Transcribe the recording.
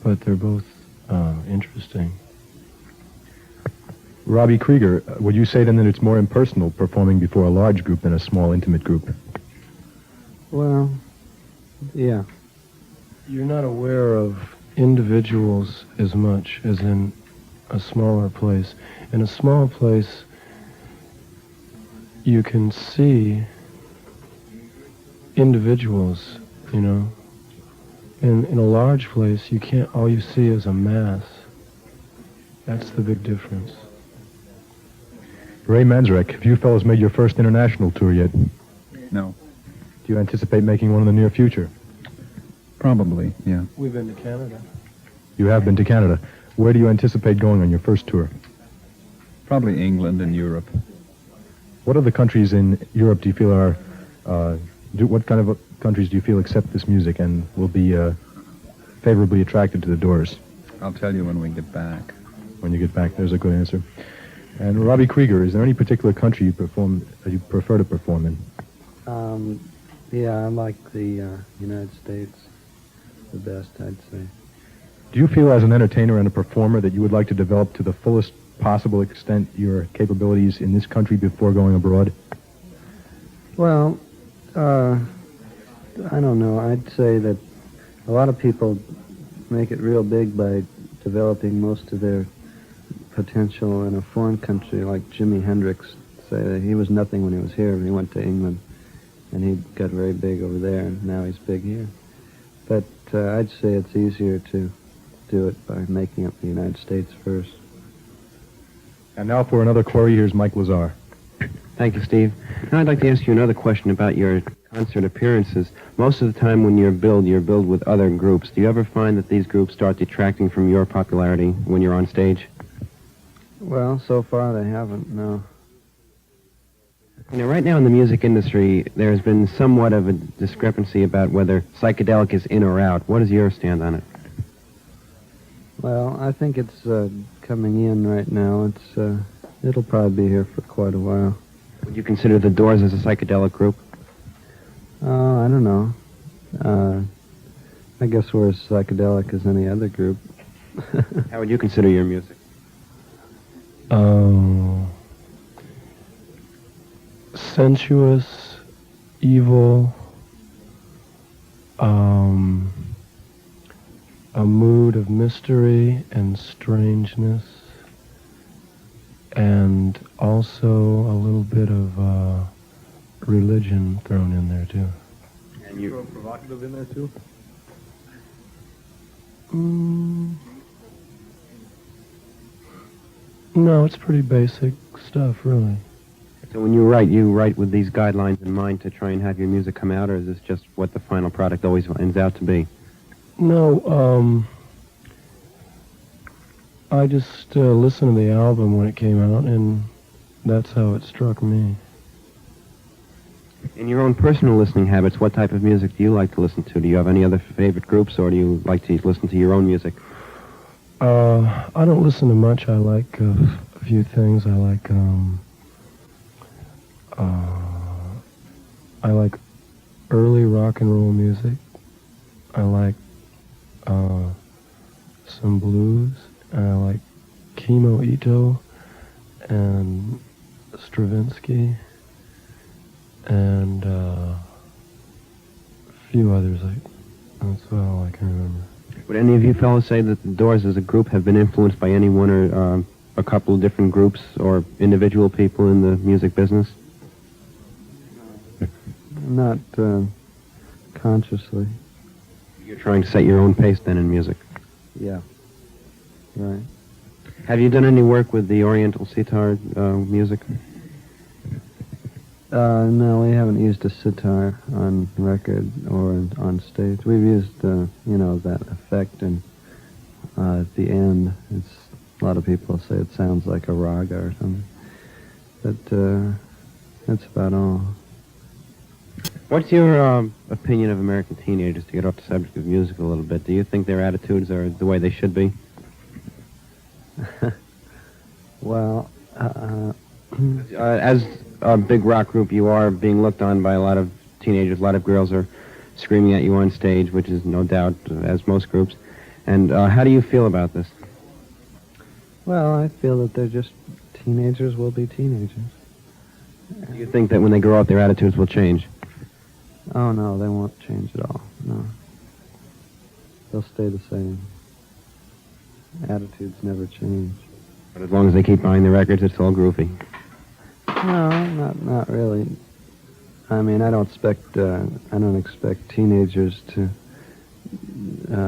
but they're both interesting. Robbie Krieger, would you say then that it's more impersonal performing before a large group than a small, intimate group? Well, yeah. You're not aware of individuals as much as in a smaller place. In a small place, you can see individuals, you know. In a large place, you can't, all you see is a mass. That's the big difference. Ray Manzarek, have you fellows made your first international tour yet? No. Do you anticipate making one in the near future? Probably, yeah. We've been to Canada. You have been to Canada. Where do you anticipate going on your first tour? Probably England and Europe. What other countries in Europe do you feel are, what kind of countries do you feel accept this music and will be favorably attracted to the Doors? I'll tell you when we get back. When you get back, there's a good answer. And Robbie Krieger, is there any particular country you prefer to perform in? Yeah, I like the United States the best, I'd say. Do you feel as an entertainer and a performer that you would like to develop to the fullest possible extent your capabilities in this country before going abroad? Well, I don't know. I'd say that a lot of people make it real big by developing most of their potential in a foreign country, like Jimi Hendrix. Say that he was nothing when he was here, and he went to England, and he got very big over there, and now he's big here. But I'd say it's easier to do it by making up the United States first. And now for another query, here's Mike Lazar. Thank you, Steve. Now I'd like to ask you another question about your concert appearances. Most of the time when you're billed with other groups. Do you ever find that these groups start detracting from your popularity when you're on stage? Well, so far they haven't, no. You know, right now in the music industry, there's been somewhat of a discrepancy about whether psychedelic is in or out. What is your stand on it? Well, I think it's coming in right now. It'll probably be here for quite a while. Would you consider the Doors as a psychedelic group? I don't know. I guess we're as psychedelic as any other group. How would you consider your music? Sensuous, evil, a mood of mystery and strangeness, and also a little bit of religion thrown in there too. And you throw provocative in there too? No, it's pretty basic stuff, really. So when you write with these guidelines in mind to try and have your music come out, or is this just what the final product always ends out to be? No, I just listened to the album when it came out, and that's how it struck me. In your own personal listening habits, what type of music do you like to listen to? Do you have any other favorite groups, or do you like to listen to your own music? I don't listen to much. I like a few things. I like early rock and roll music. I like some blues, and I like Kimo Ito and Stravinsky and a few others. That's all I can remember. Would any of you fellows say that the Doors as a group have been influenced by any one or a couple of different groups or individual people in the music business? Not consciously. You're trying to set your own pace then in music? Yeah. Right. Have you done any work with the Oriental sitar music? No, we haven't used a sitar on record or on stage. We've used, that effect and at the end. A lot of people say it sounds like a raga or something. But that's about all. What's your opinion of American teenagers, to get off the subject of music a little bit? Do you think their attitudes are the way they should be? Well, as a big rock group, you are being looked on by a lot of teenagers. A lot of girls are screaming at you on stage, which is no doubt, as most groups. And how do you feel about this? Well, I feel that they're just teenagers will be teenagers. Do you think that when they grow up, their attitudes will change? Oh, no, they won't change at all. No. They'll stay the same. Attitudes never change. But as long as they keep buying the records, it's all groovy. No, not really. I mean, I don't expect teenagers to